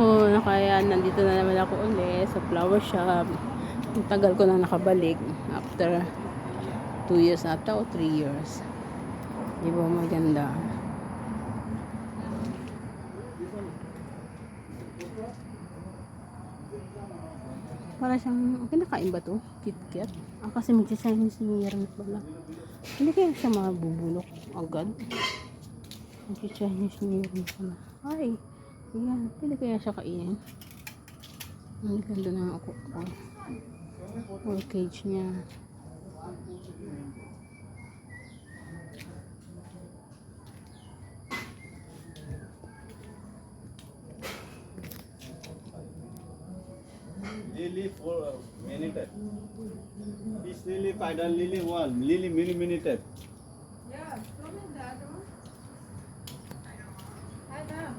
ako, kaya nandito na naman ako ulit sa flower shop. Ang tagal ko na nakabalik after 2 years ata o 3 years. Di ba maganda? Para siyang, kinakain ba to? KitKat? Kasi magsa-Chinese New Year na pala. Hindi kaya siya mabubulok agad. Magsa-Chinese New Year na pala. Ay! Ayan, pwede kaya siya kainin. Ang ganda na ako. Or cage niya. Lily for mini type. This lily, spider lily one, lily mini type. Yeah, throw in the other one. Hi, ma'am.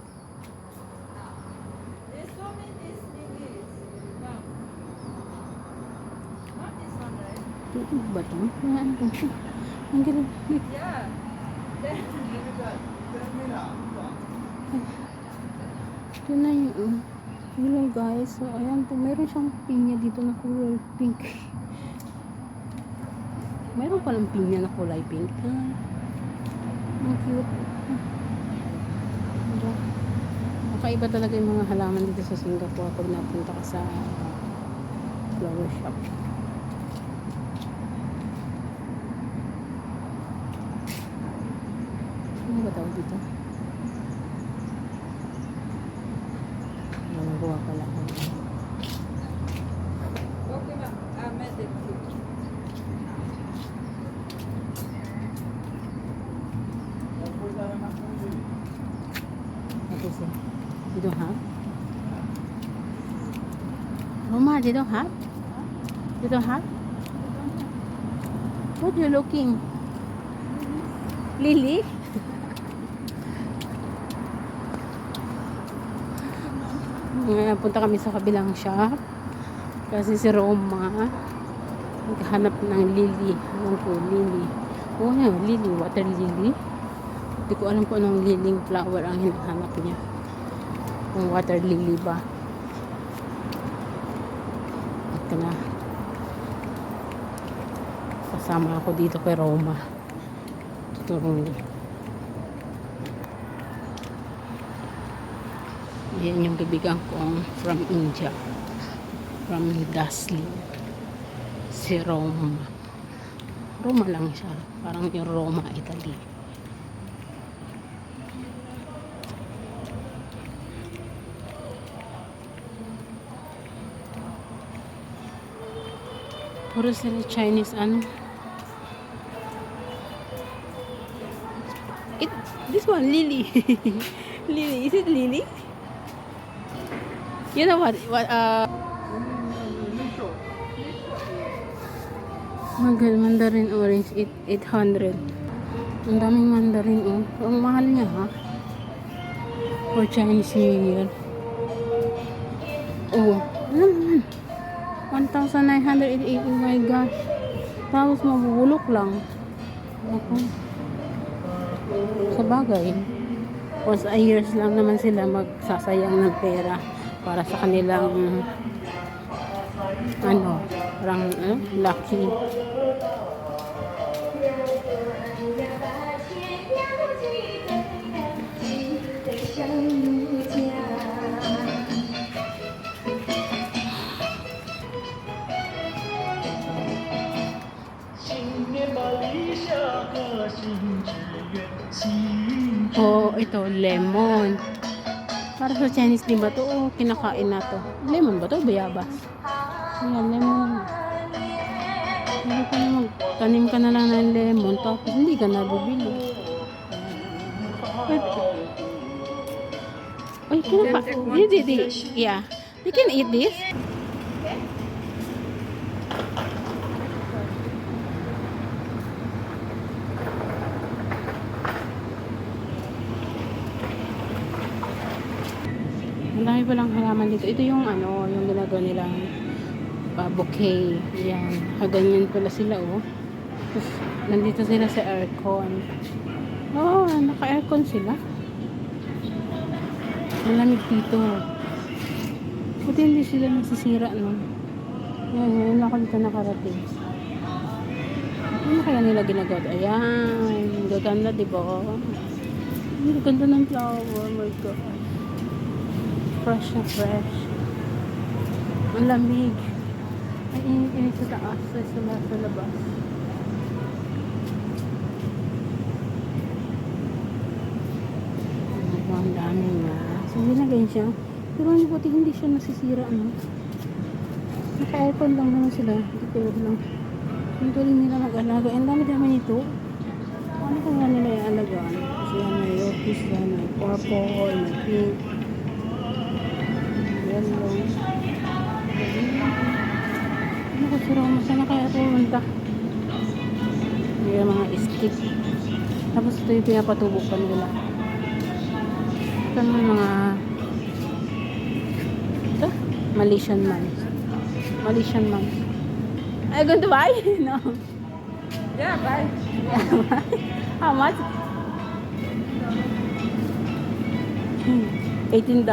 There's so many lilies. Ma'am. Not this one, right? Ito ba ito? Ayan, ang galing. Yeah. Then, Ito na yung hello guys. So, ayan po. Meron siyang pinya dito na kulay pink. Meron palang pinya na kulay pink. Ang cute. Kakaiba talaga yung mga halaman dito sa Singapore pag napunta ka sa flower shop. Ano ba tawag dito? Nagawa pala ako. okay, ma'am. Medic. What is it? You don't have? Roma, you don't have? You don't have? What you looking? Lily? Ngayon, punta kami sa kabilang shop. Kasi si Roma naghahanap ng lily. Alam ko, lily. Oo nga, lily. Water lily. Hindi ko alam kung anong liling flower ang hinahanap niya. Kung water lily ba. Ito na. Kasama ako dito kay Roma. Tuturong niya. Yan yung kaibigan kong from India. From Dasley. Si Roma. Roma lang siya. Parang yung Roma, Italy. Puro sila Chinese ano. This one, Lily. Lily. Is it Lily? You know what? Mandarin orange, 800. Ang daming mandarin, oh. Ang mahal niya, ha? For Chinese New Year. Oh, ano naman? 1,988. Oh my gosh. Tapos mabubulok lang. Ako. Sa bagay. Once a years lang naman sila magsasayang ng pera para sa kanilang ano, parang lucky. Oh, ito, lemon. Para sa Chinese, di ba to? Oh, kinakain na to. Lemon ba to? Bayabas. Ayan, lemon. Hindi ka na magtanim ka na lang ng lemon, tapos hindi ka na bibili. Ay, kinakain. Yeah. You can eat this. Ang dami palang halaman dito. Ito yung ano, yung ginagawa nilang bouquet. Yan. Ganyan pala sila, oh. Tapos, nandito sila sa aircon. Oh, naka-aircon sila. Malamig dito. Buti hindi sila nasisira, no? Yan, ngayon ako dito nakarating. Ano kaya nila ginagawa? Ayan, gaganda, diba? Ang ganda ng flower, oh my God. Fresh na fresh. Ang lamig. Ay, init sa taas, sa labas. Ang dami nga. So, nilagay siya. Pero ang buti hindi siya nasisira, no? Naka-aircon lang naman sila. Hindi pero lang. Ang tuloy nila mag-alaga. Ang dami-dami nito. Ano kaya nila i-alagaan? Kasi yan may roses yan, may purple, may pink, yellow. Ano ko sira mo? Sana kaya pumunta? May mga stick. Tapos ito yung pinapatubo pa nila. Ito naman mga ito? Malaysian monks. Malaysian monks. Are you going to buy? No. Yeah, bye. How much? $18.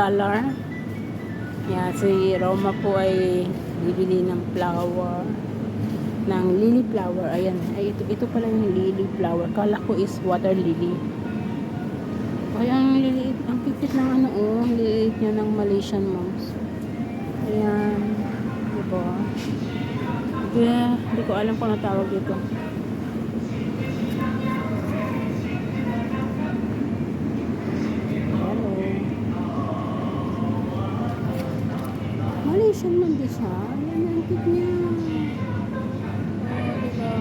Yeah, si Roma po ay bibili ng flower. Ng lily flower. Ayan. Ay, ito pala yung lily flower. Kala ko is water lily. Ay, ang liliit. Ang pipit ng ano, oh. Ang liliit niya ng Malaysian monks. Ayan. Diba? Hindi ko alam kung natawag dito. Malaysian man din siya. Ayan, ang cute niya. Diba?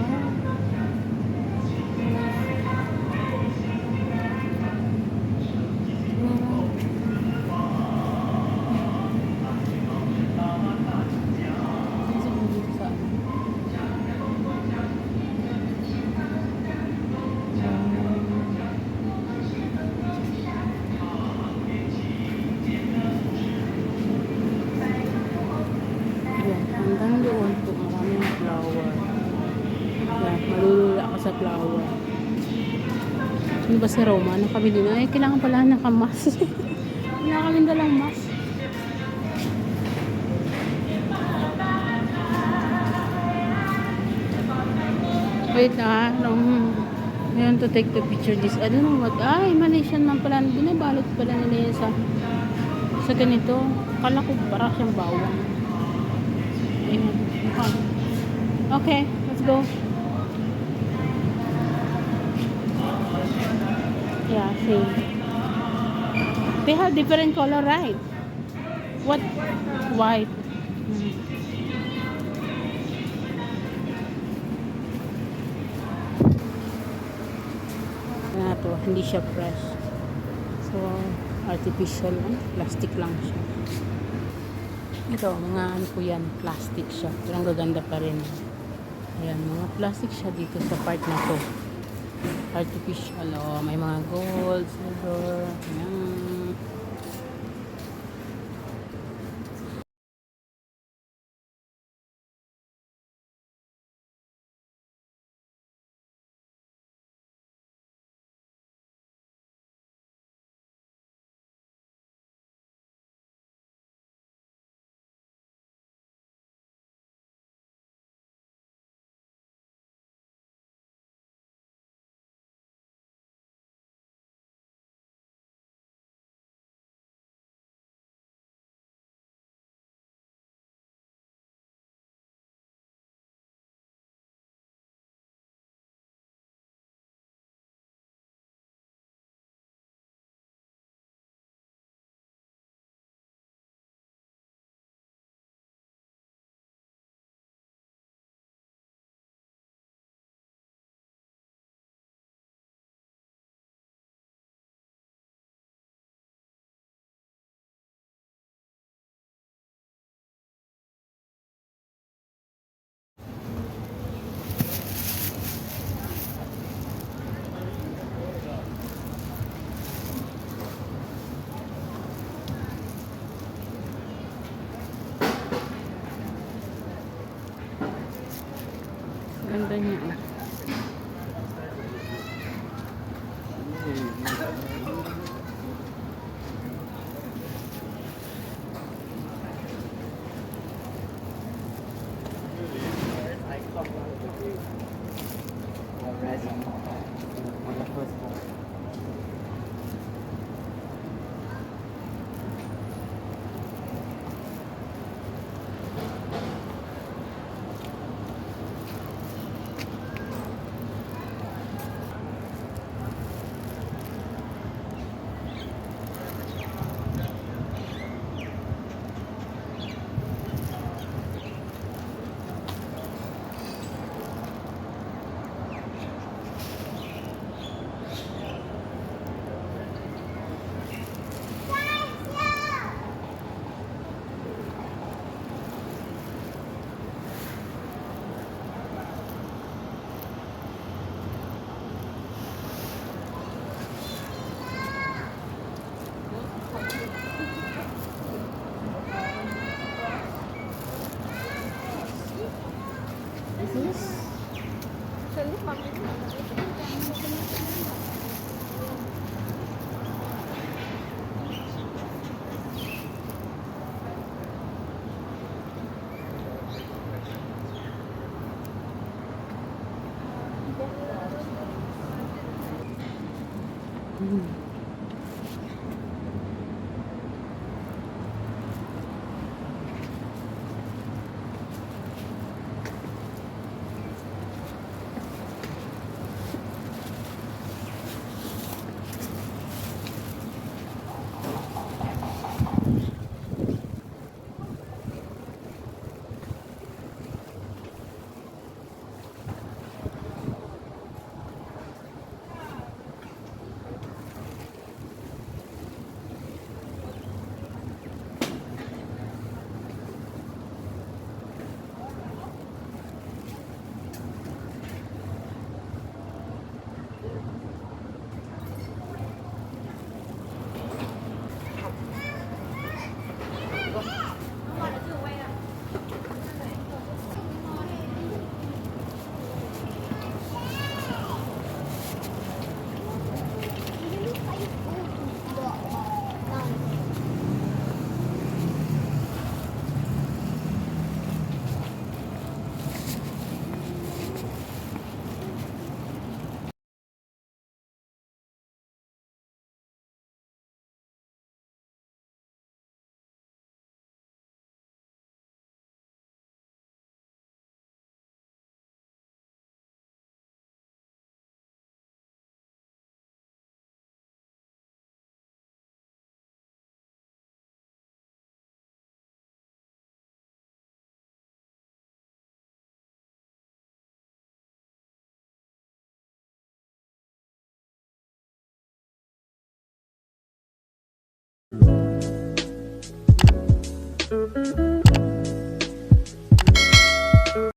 Hanggang doon po, maraming flower. Yan, malulula ako sa flower. Ano ba si Roma? Nakabili na? Ay, kailangan pala nakamas. Kailangan kami dalang mas. Wait I want to take the picture this. I don't know what. Ay, Malaysian man pala. Binabalot pala nila yan sa ganito. Kala ko para siyang bawang. Ayan. Okay, let's go. Yeah, same. They have different color, right? What? White. Na to, hindi siya fresh. So, artificial, plastic lang siya. Ito, mga ano po yan, plastic siya. Pero ang gaganda pa rin. Ayan, mga plastic siya dito sa part na to. Artificial, oh, may mga gold, silver, ayan. Ganda niya. sis.